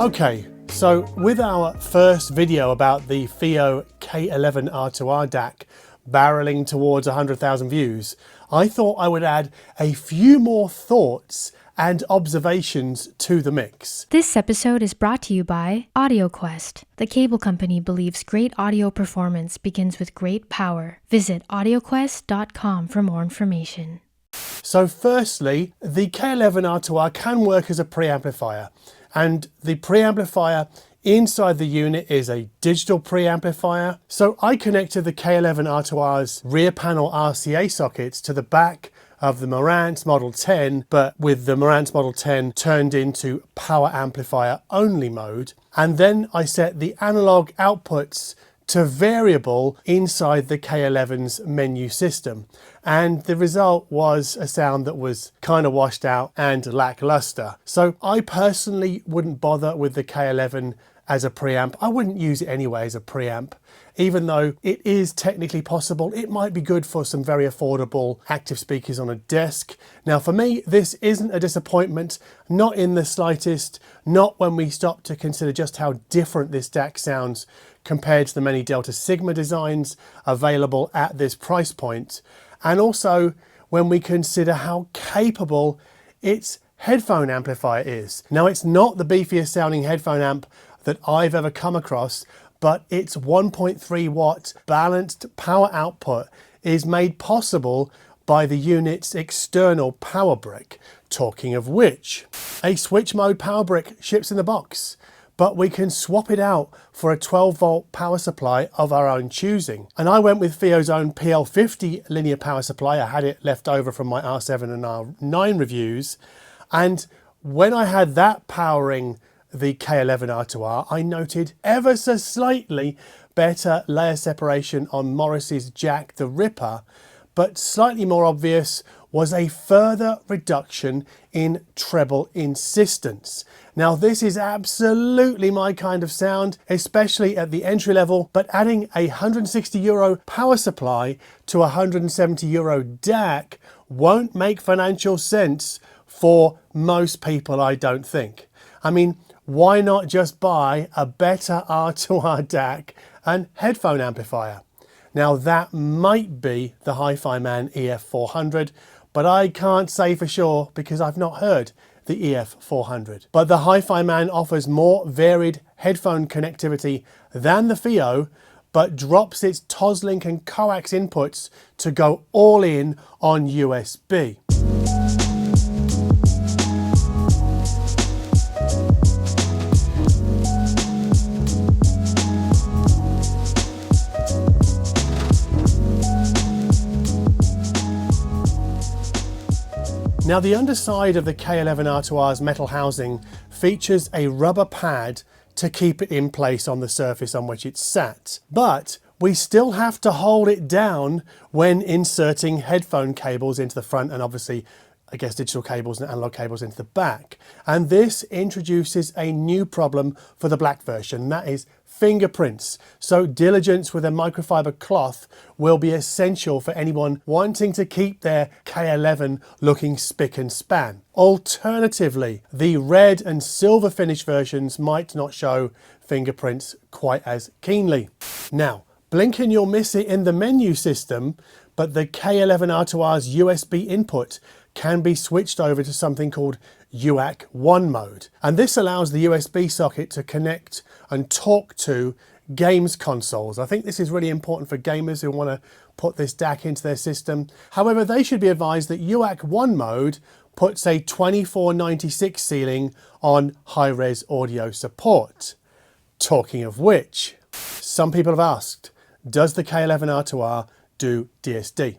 Okay, so with our first video about the FiiO K11 R2R DAC barreling towards 100,000 views, I thought I would add a few more thoughts and observations to the mix. This episode is brought to you by AudioQuest. The cable company believes great audio performance begins with great power. Visit AudioQuest.com for more information. So firstly, the K11 R2R can work as a preamplifier, and the preamplifier inside the unit is a digital preamplifier. So I connected the K11 R2R's rear panel RCA sockets to the back of the Marantz Model 10, but with the Marantz Model 10 turned into power amplifier only mode. And then I set the analog outputs to variable inside the K11's menu system. And the result was a sound that was kind of washed out and lackluster. So I personally wouldn't bother with the K11 as a preamp. I wouldn't use it anyway as a preamp. Even though it is technically possible, it might be good for some very affordable active speakers on a desk. Now for me, this isn't a disappointment, not in the slightest, not when we stop to consider just how different this DAC sounds compared to the many Delta Sigma designs available at this price point. And also when we consider how capable its headphone amplifier is. Now it's not the beefiest sounding headphone amp that I've ever come across, but its 1.3 watt balanced power output is made possible by the unit's external power brick. Talking of which, a switch mode power brick ships in the box, but we can swap it out for a 12 volt power supply of our own choosing. And I went with FiiO's own PL50 linear power supply. I had it left over from my R7 and R9 reviews. And when I had that powering the K11 R2R, I noted ever so slightly better layer separation on Morris's Jack the Ripper, but slightly more obvious was a further reduction in treble insistence. Now this is absolutely my kind of sound, especially at the entry level, but adding a €160 power supply to a €170 DAC won't make financial sense for most people, I don't think. I mean, why not just buy a better R2R DAC and headphone amplifier? Now that might be the Hi-Fi Man EF400, but I can't say for sure because I've not heard the EF400. But the Hi-Fi Man offers more varied headphone connectivity than the FiiO, but drops its Toslink and coax inputs to go all in on USB. Now the underside of the K11 R2R's metal housing features a rubber pad to keep it in place on the surface on which it's sat. But we still have to hold it down when inserting headphone cables into the front and obviously, I guess, digital cables and analog cables into the back. And this introduces a new problem for the black version, that is fingerprints. So diligence with a microfiber cloth will be essential for anyone wanting to keep their K11 looking spick and span. Alternatively, the red and silver finish versions might not show fingerprints quite as keenly. Now, blinking you'll miss it in the menu system, but the K11 R2R's USB input can be switched over to something called UAC 1 mode. And this allows the USB socket to connect and talk to games consoles. I think this is really important for gamers who want to put this DAC into their system. However, they should be advised that UAC 1 mode puts a 2496 ceiling on high-res audio support. Talking of which, some people have asked, does the K11 R2R do DSD?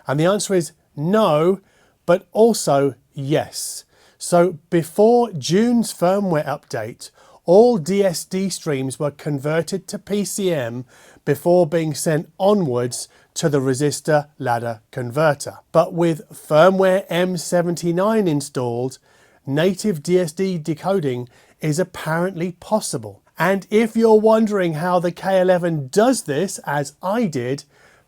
And the answer is no, but also yes. So before June's firmware update, all DSD streams were converted to PCM before being sent onwards to the resistor ladder converter. But with firmware M79 installed, native DSD decoding is apparently possible. And if you're wondering how the K11 does this, as I did,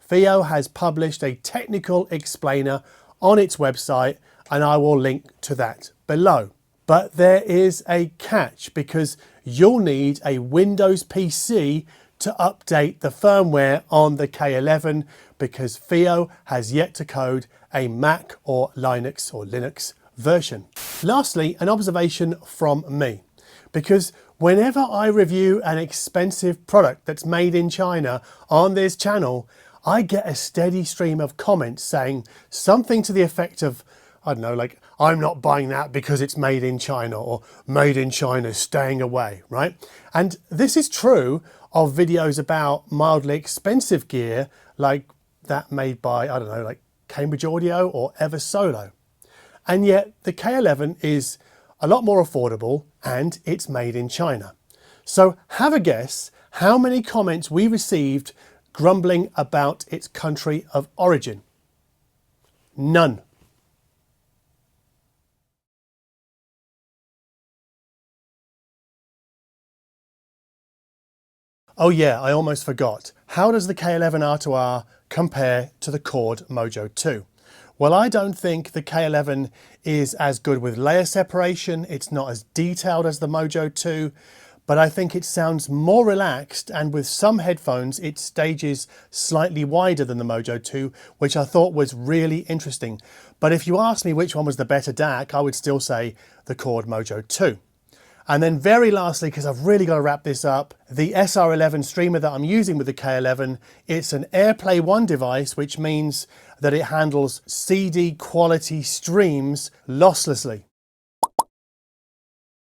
FiiO has published a technical explainer on its website, and I will link to that below. But there is a catch, because you'll need a Windows PC to update the firmware on the K11 because FiiO has yet to code a Mac or Linux version. Lastly, an observation from me, because whenever I review an expensive product that's made in China on this channel, I get a steady stream of comments saying something to the effect of, I don't know, like, I'm not buying that because it's made in China, or made in China staying away, right? And this is true of videos about mildly expensive gear like that made by, I don't know, like Cambridge Audio or Ever Solo. And yet the K11 is a lot more affordable and it's made in China. So have a guess how many comments we received grumbling about its country of origin. None. Oh yeah, I almost forgot. How does the K11 R2R compare to the Chord Mojo 2? Well, I don't think the K11 is as good with layer separation. It's not as detailed as the Mojo 2, but I think it sounds more relaxed, and with some headphones, it stages slightly wider than the Mojo 2, which I thought was really interesting. But if you ask me which one was the better DAC, I would still say the Chord Mojo 2. And then very lastly, because I've really got to wrap this up, the SR11 streamer that I'm using with the K11, it's an AirPlay 1 device, which means that it handles CD quality streams losslessly.